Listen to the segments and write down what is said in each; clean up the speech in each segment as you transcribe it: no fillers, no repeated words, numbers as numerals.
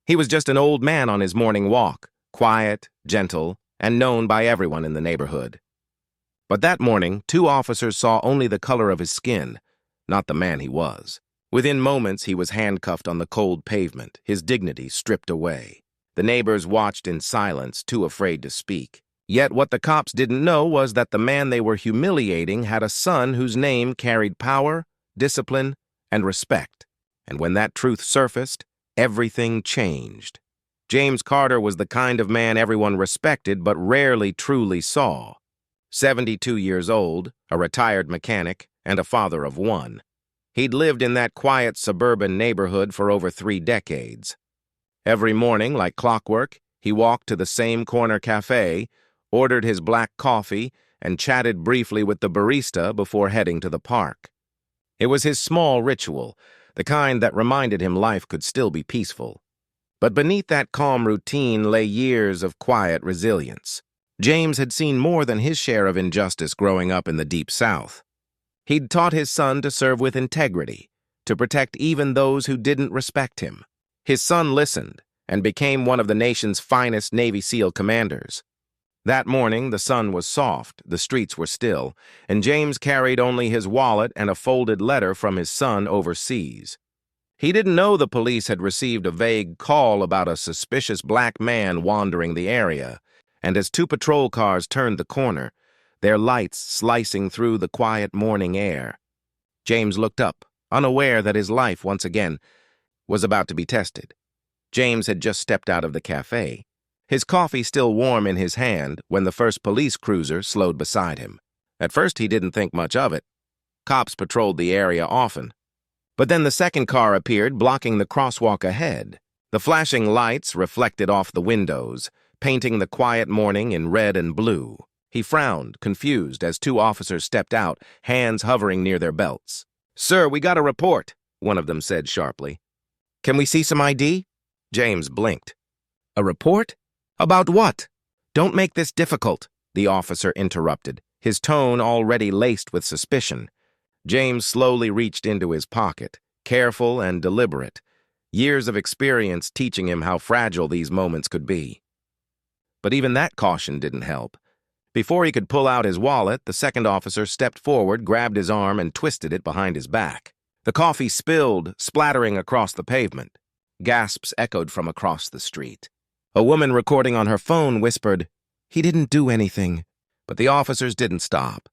He was just an old man on his morning walk, quiet, gentle, and known by everyone in the neighborhood. But that morning, 2 officers saw only the color of his skin, not the man he was. Within moments, he was handcuffed on the cold pavement, his dignity stripped away. The neighbors watched in silence, too afraid to speak. Yet what the cops didn't know was that the man they were humiliating had a son whose name carried power, discipline, and respect. And when that truth surfaced, everything changed. James Carter was the kind of man everyone respected but rarely truly saw. 72 years old, a retired mechanic, and a father of 1. He'd lived in that quiet suburban neighborhood for over 3 decades. Every morning, like clockwork, he walked to the same corner cafe, ordered his black coffee, and chatted briefly with the barista before heading to the park. It was his small ritual, the kind that reminded him life could still be peaceful. But beneath that calm routine lay years of quiet resilience. James had seen more than his share of injustice growing up in the Deep South. He'd taught his son to serve with integrity, to protect even those who didn't respect him. His son listened and became one of the nation's finest Navy SEAL commanders. That morning, the sun was soft, the streets were still, and James carried only his wallet and a folded letter from his son overseas. He didn't know the police had received a vague call about a suspicious black man wandering the area, and as 2 patrol cars turned the corner, their lights slicing through the quiet morning air, James looked up, unaware that his life, once again, was about to be tested. James had just stepped out of the cafe, his coffee still warm in his hand when the first police cruiser slowed beside him. At first, he didn't think much of it. Cops patrolled the area often. But then the second car appeared, blocking the crosswalk ahead. The flashing lights reflected off the windows, painting the quiet morning in red and blue. He frowned, confused, as 2 officers stepped out, hands hovering near their belts. "Sir, we got a report," one of them said sharply. "Can we see some ID?" James blinked. "A report? About what?" "Don't make this difficult," the officer interrupted, his tone already laced with suspicion. James slowly reached into his pocket, careful and deliberate, years of experience teaching him how fragile these moments could be. But even that caution didn't help. Before he could pull out his wallet, the second officer stepped forward, grabbed his arm, and twisted it behind his back. The coffee spilled, splattering across the pavement. Gasps echoed from across the street. A woman recording on her phone whispered, "He didn't do anything." But the officers didn't stop.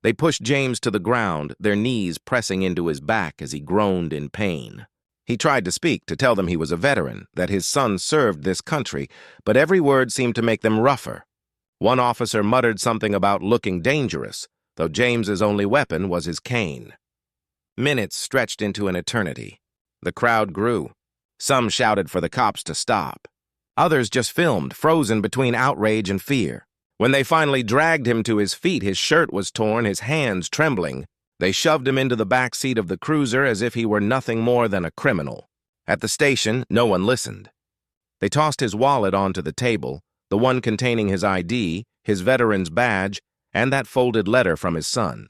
They pushed James to the ground, their knees pressing into his back as he groaned in pain. He tried to speak, to tell them he was a veteran, that his son served this country, but every word seemed to make them rougher. One officer muttered something about looking dangerous, though James's only weapon was his cane. Minutes stretched into an eternity. The crowd grew. Some shouted for the cops to stop. Others just filmed, frozen between outrage and fear. When they finally dragged him to his feet, his shirt was torn, his hands trembling. They shoved him into the back seat of the cruiser as if he were nothing more than a criminal. At the station, no one listened. They tossed his wallet onto the table, the one containing his ID, his veteran's badge, and that folded letter from his son.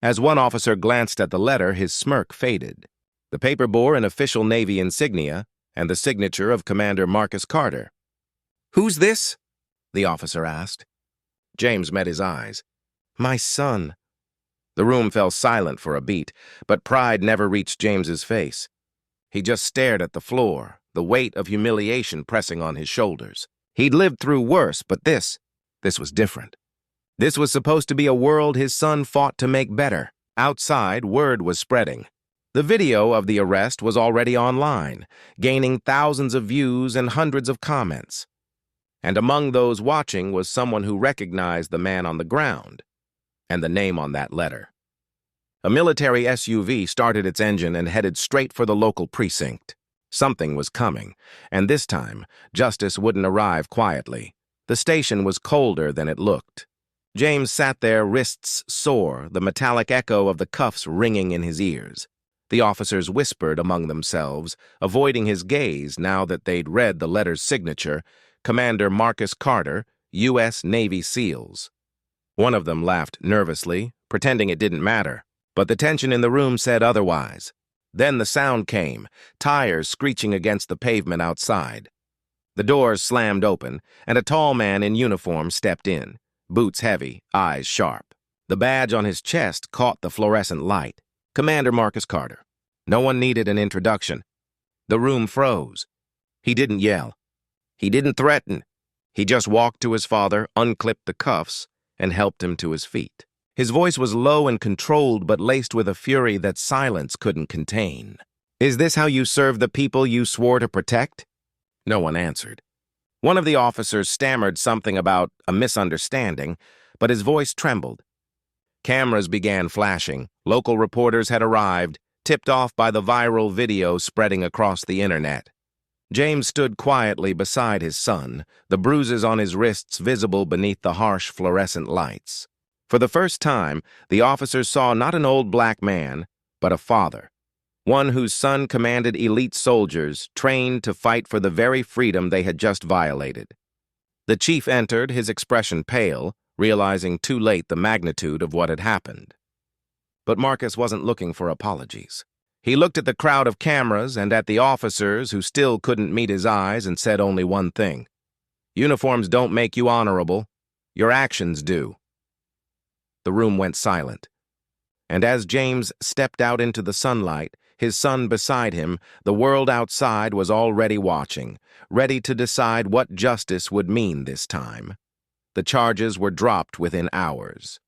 As one officer glanced at the letter, his smirk faded. The paper bore an official Navy insignia and the signature of Commander Marcus Carter. "Who's this?" the officer asked. James met his eyes. "My son." The room fell silent for a beat, but pride never reached James's face. He just stared at the floor, the weight of humiliation pressing on his shoulders. He'd lived through worse, but this was different. This was supposed to be a world his son fought to make better. Outside, word was spreading. The video of the arrest was already online, gaining thousands of views and hundreds of comments. And among those watching was someone who recognized the man on the ground and the name on that letter. A military SUV started its engine and headed straight for the local precinct. Something was coming, and this time, justice wouldn't arrive quietly. The station was colder than it looked. James sat there, wrists sore, the metallic echo of the cuffs ringing in his ears. The officers whispered among themselves, avoiding his gaze now that they'd read the letter's signature, Commander Marcus Carter, U.S. Navy SEALs. One of them laughed nervously, pretending it didn't matter, but the tension in the room said otherwise. Then the sound came, tires screeching against the pavement outside. The doors slammed open, and a tall man in uniform stepped in, boots heavy, eyes sharp. The badge on his chest caught the fluorescent light. Commander Marcus Carter. No one needed an introduction. The room froze. He didn't yell. He didn't threaten. He just walked to his father, unclipped the cuffs, and helped him to his feet. His voice was low and controlled, but laced with a fury that silence couldn't contain. "Is this how you serve the people you swore to protect?" No one answered. One of the officers stammered something about a misunderstanding, but his voice trembled. Cameras began flashing. Local reporters had arrived, tipped off by the viral video spreading across the internet. James stood quietly beside his son, the bruises on his wrists visible beneath the harsh fluorescent lights. For the first time, the officers saw not an old black man, but a father, one whose son commanded elite soldiers trained to fight for the very freedom they had just violated. The chief entered, his expression pale, realizing too late the magnitude of what had happened. But Marcus wasn't looking for apologies. He looked at the crowd of cameras and at the officers who still couldn't meet his eyes and said only one thing: "Uniforms don't make you honorable. Your actions do." The room went silent. And as James stepped out into the sunlight, his son beside him, the world outside was already watching, ready to decide what justice would mean this time. The charges were dropped within hours.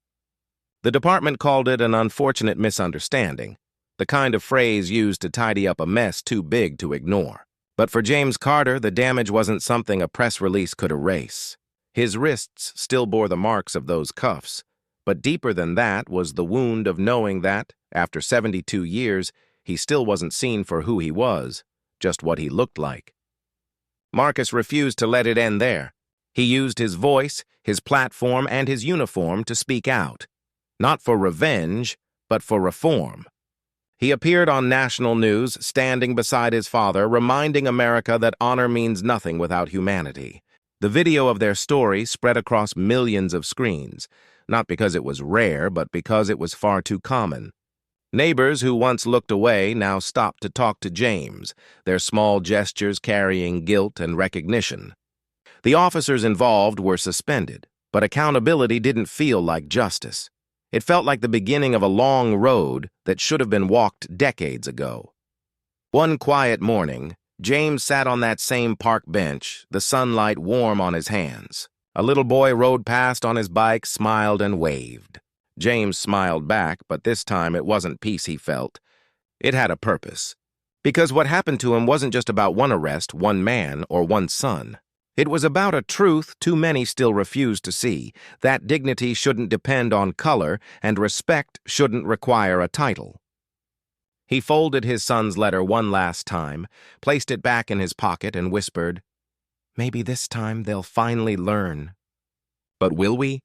The department called it an unfortunate misunderstanding, the kind of phrase used to tidy up a mess too big to ignore. But for James Carter, the damage wasn't something a press release could erase. His wrists still bore the marks of those cuffs, but deeper than that was the wound of knowing that, after 72 years, he still wasn't seen for who he was, just what he looked like. Marcus refused to let it end there. He used his voice, his platform, and his uniform to speak out, not for revenge, but for reform. He appeared on national news, standing beside his father, reminding America that honor means nothing without humanity. The video of their story spread across millions of screens, not because it was rare, but because it was far too common. Neighbors who once looked away now stopped to talk to James, their small gestures carrying guilt and recognition. The officers involved were suspended, but accountability didn't feel like justice. It felt like the beginning of a long road that should have been walked decades ago. One quiet morning, James sat on that same park bench, the sunlight warm on his hands. A little boy rode past on his bike, smiled, and waved. James smiled back, but this time it wasn't peace he felt. It had a purpose. Because what happened to him wasn't just about one arrest, one man, or one son. It was about a truth too many still refuse to see, that dignity shouldn't depend on color, and respect shouldn't require a title. He folded his son's letter one last time, placed it back in his pocket, and whispered, "Maybe this time they'll finally learn." But will we?